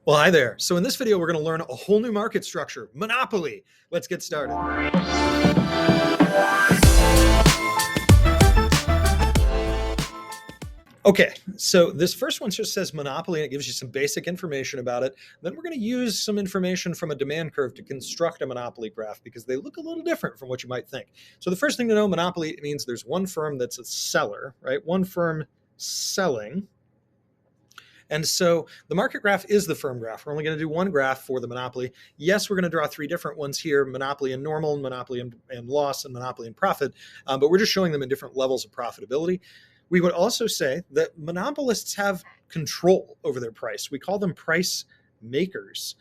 Well, hi there. So in this video, we're going to learn a whole new market structure, monopoly. Let's get started. Okay, so this first one just says monopoly, and it gives you some basic information about it. Then we're going to use some information from a demand curve to construct a monopoly graph because they look a little different from what you might think. So the first thing to know, monopoly means there's one firm that's a seller, right? One firm selling. And so the market graph is the firm graph. We're only going to do one graph for the monopoly. Yes, we're going to draw three different ones here, monopoly and normal, monopoly and loss, and monopoly and profit, but we're just showing them in different levels of profitability. We would also say that monopolists have control over their price. We call them price makers.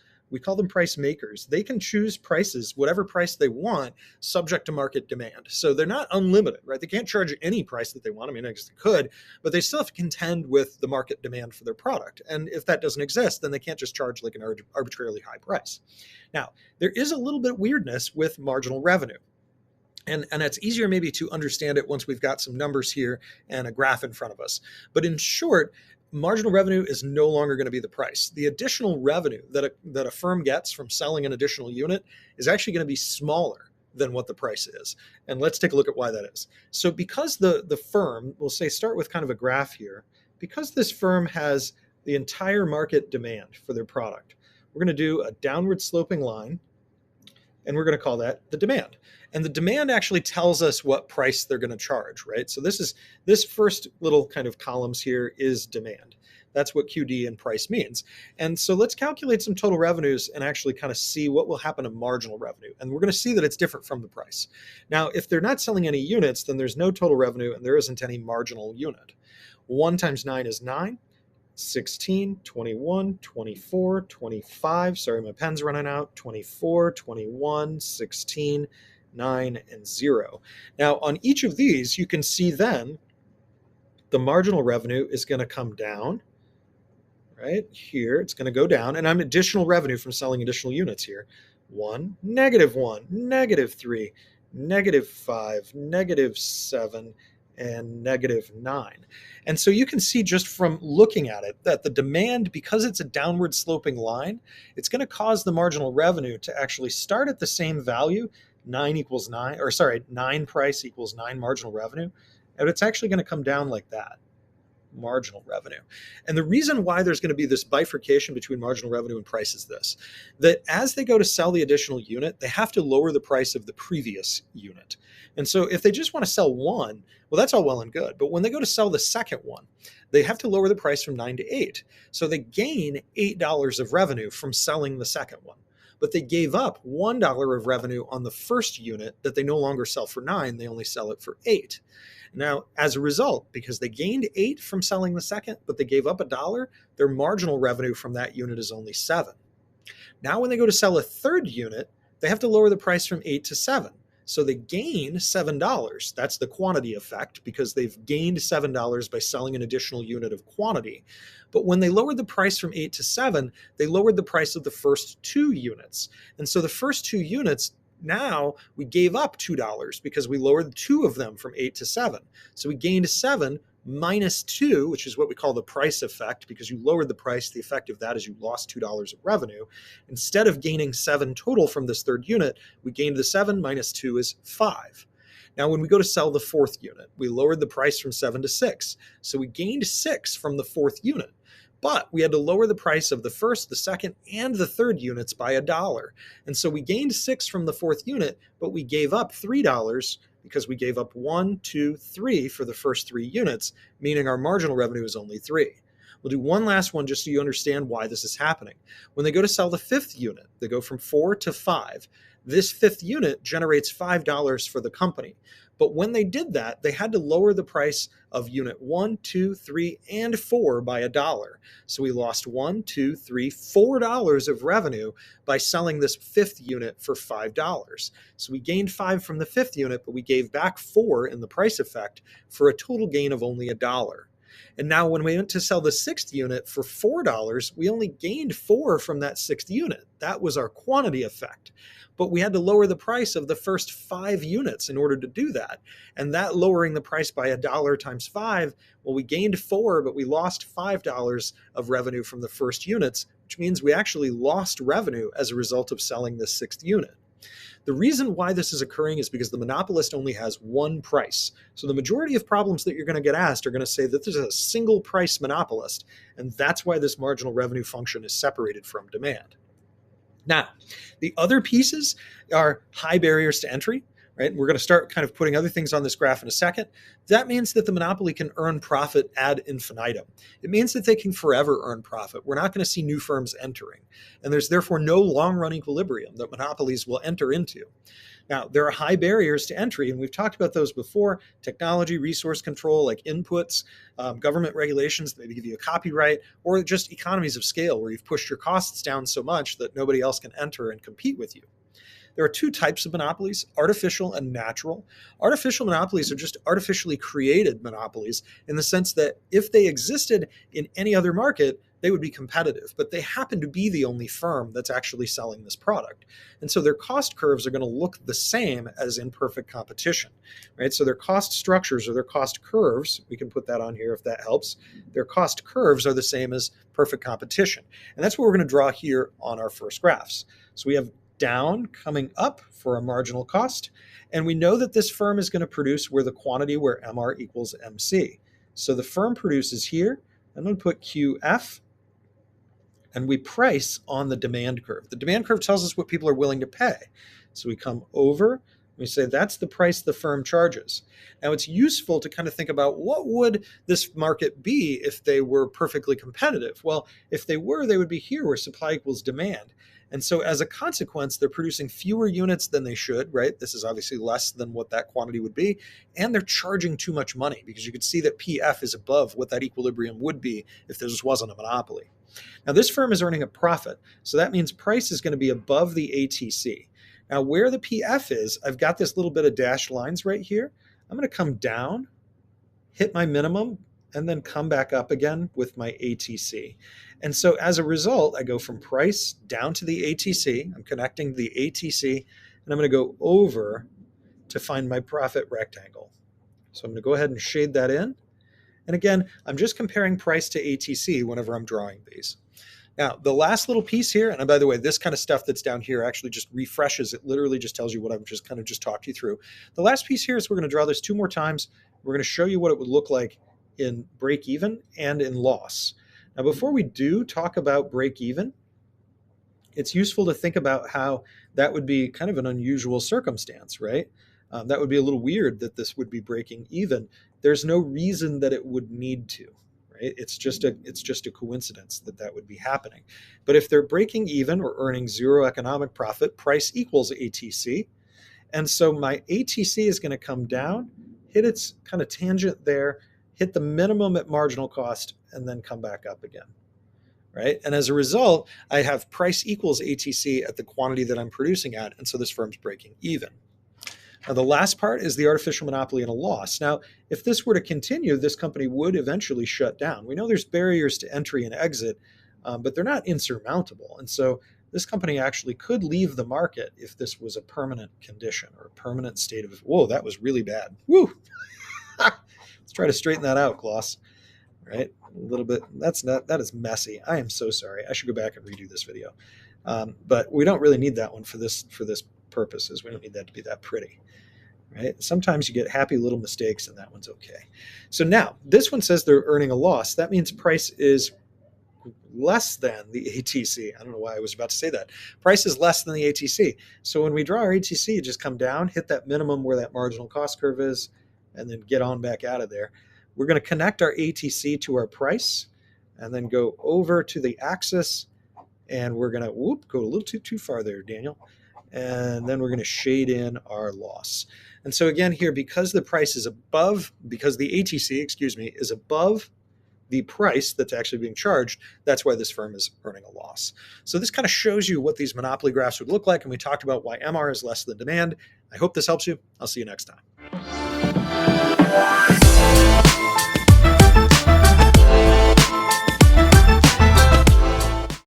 They can choose prices, whatever price they want, subject to market demand. So they're not unlimited, right? They can't charge any price that they want. I mean, I guess they could, but they still have to contend with the market demand for their product. And if that doesn't exist, then they can't just charge like an arbitrarily high price. Now, there is a little bit of weirdness with marginal revenue. And it's easier maybe to understand it once we've got some numbers here and a graph in front of us. But in short, marginal revenue is no longer going to be the price. The additional revenue that a firm gets from selling an additional unit is actually going to be smaller than what the price is. And let's take a look at why that is. So because the firm, we'll say start with kind of a graph here, because this firm has the entire market demand for their product, we're going to do a downward sloping line, and we're going to call that the demand. And the demand actually tells us what price they're going to charge, right? So this first little kind of columns here is demand. That's what QD and price means. And so let's calculate some total revenues and actually kind of see what will happen to marginal revenue. And we're going to see that it's different from the price. Now, if they're not selling any units, then there's no total revenue and there isn't any marginal unit. 1 times 9 is 9. 16, 21, 24, 25. Sorry, my pen's running out. 24, 21, 16, 9, and 0. Now, on each of these, you can see then the marginal revenue is going to come down. Right here, it's going to go down. And I'm additional revenue from selling additional units here. 1, -1, -3, -5, -7, and -9. And so you can see just from looking at it that the demand, because it's a downward sloping line, it's going to cause the marginal revenue to actually start at the same value, 9 equals 9, or sorry, 9 price equals 9 marginal revenue, and it's actually going to come down like that. Marginal revenue. And the reason why there's going to be this bifurcation between marginal revenue and price is this, that as they go to sell the additional unit, they have to lower the price of the previous unit. And so if they just want to sell one, well, that's all well and good. But when they go to sell the second one, they have to lower the price from 9 to 8. So they gain $8 of revenue from selling the second one. But they gave up $1 of revenue on the first unit that they no longer sell for 9, they only sell it for 8. Now, as a result, because they gained 8 from selling the second, but they gave up $1, their marginal revenue from that unit is only 7. Now, when they go to sell a third unit, they have to lower the price from 8 to 7. So they gain $7. That's the quantity effect because they've gained $7 by selling an additional unit of quantity. But when they lowered the price from 8 to 7, they lowered the price of the first 2 units. And so the first 2 units, now we gave up $2 because we lowered 2 of them from 8 to 7. So we gained 7 minus 2, which is what we call the price effect, because you lowered the price. The effect of that is you lost $2 of revenue. Instead of gaining 7 total from this third unit, we gained the 7 minus 2 is 5. Now, when we go to sell the fourth unit, we lowered the price from 7 to 6. So we gained 6 from the fourth unit. But we had to lower the price of the first, the second, and the third units by $1. And so we gained 6 from the fourth unit, but we gave up $3 because we gave up 1, 2, 3 for the first 3 units, meaning our marginal revenue is only 3. We'll do one last one just so you understand why this is happening. When they go to sell the fifth unit, they go from 4 to 5. This fifth unit generates $5 for the company. But when they did that, they had to lower the price of unit 1, 2, 3, and 4 by $1. So we lost 1, 2, 3, $4 of revenue by selling this fifth unit for $5. So we gained 5 from the fifth unit, but we gave back 4 in the price effect for a total gain of only $1. And now when we went to sell the sixth unit for $4, we only gained 4 from that sixth unit. That was our quantity effect. But we had to lower the price of the first 5 units in order to do that. And that lowering the price by $1 times 5, well, we gained 4, but we lost $5 of revenue from the first units, which means we actually lost revenue as a result of selling this sixth unit. The reason why this is occurring is because the monopolist only has one price. So the majority of problems that you're going to get asked are going to say that there's a single price monopolist, and that's why this marginal revenue function is separated from demand. Now, the other pieces are high barriers to entry, right? We're going to start kind of putting other things on this graph in a second. That means that the monopoly can earn profit ad infinitum. It means that they can forever earn profit. We're not going to see new firms entering. And there's therefore no long-run equilibrium that monopolies will enter into. Now, there are high barriers to entry, and we've talked about those before: technology, resource control, like inputs, government regulations that maybe give you a copyright, or just economies of scale where you've pushed your costs down so much that nobody else can enter and compete with you. There are 2 types of monopolies: artificial and natural. Artificial monopolies are just artificially created monopolies in the sense that if they existed in any other market, they would be competitive, but they happen to be the only firm that's actually selling this product. And so their cost curves are going to look the same as in perfect competition, right? So their cost structures or their cost curves, we can put that on here if that helps, their cost curves are the same as perfect competition. And that's what we're going to draw here on our first graphs. So we have down coming up for a marginal cost, and we know that this firm is going to produce where the quantity where MR equals MC. So the firm produces here. I'm going to put QF, and we price on the demand curve. The demand curve tells us what people are willing to pay. So we come over, we say that's the price the firm charges. Now it's useful to kind of think about what would this market be if they were perfectly competitive. Well, if they were, they would be here where supply equals demand. And so as a consequence, they're producing fewer units than they should, right? This is obviously less than what that quantity would be. And they're charging too much money because you can see that PF is above what that equilibrium would be if this wasn't a monopoly. Now this firm is earning a profit. So that means price is going to be above the ATC. Now where the PF is, I've got this little bit of dashed lines right here. I'm going to come down, hit my minimum, and then come back up again with my ATC. And so as a result, I go from price down to the ATC. I'm connecting the ATC, and I'm going to go over to find my profit rectangle. So I'm going to go ahead and shade that in. And again, I'm just comparing price to ATC whenever I'm drawing these. Now, the last little piece here, and by the way, this kind of stuff that's down here actually just refreshes. It literally just tells you what I've just talked you through. The last piece here is we're going to draw this 2 more times. We're going to show you what it would look like in break even and in loss. Now, before we do talk about break even, it's useful to think about how that would be kind of an unusual circumstance, right? That would be a little weird that this would be breaking even. There's no reason that it would need to, right? It's just a coincidence that that would be happening. But if they're breaking even or earning 0 economic profit, price equals ATC. And so my ATC is going to come down, hit its kind of tangent there, hit the minimum at marginal cost, and then come back up again, right? And as a result, I have price equals ATC at the quantity that I'm producing at, and so this firm's breaking even. Now, the last part is the artificial monopoly and a loss. Now, if this were to continue, this company would eventually shut down. We know there's barriers to entry and exit, but they're not insurmountable. And so this company actually could leave the market if this was a permanent condition or a permanent state of, whoa, that was really bad. Woo! Let's try to straighten that out, Gloss. Right? A little bit. That is messy. I am so sorry. I should go back and redo this video. But we don't really need that one for this purposes. We don't need that to be that pretty. Right? Sometimes you get happy little mistakes and that one's okay. So now this one says they're earning a loss. That means price is less than the ATC. I don't know why I was about to say that. Price is less than the ATC. So when we draw our ATC, you just come down, hit that minimum where that marginal cost curve is, and then get on back out of there. We're going to connect our ATC to our price and then go over to the axis, and we're going to go a little too far there, Daniel. And then we're going to shade in our loss. And so again here, because the price is above, because the ATC, is above the price that's actually being charged, that's why this firm is earning a loss. So this kind of shows you what these monopoly graphs would look like, and we talked about why MR is less than demand. I hope this helps you. I'll see you next time.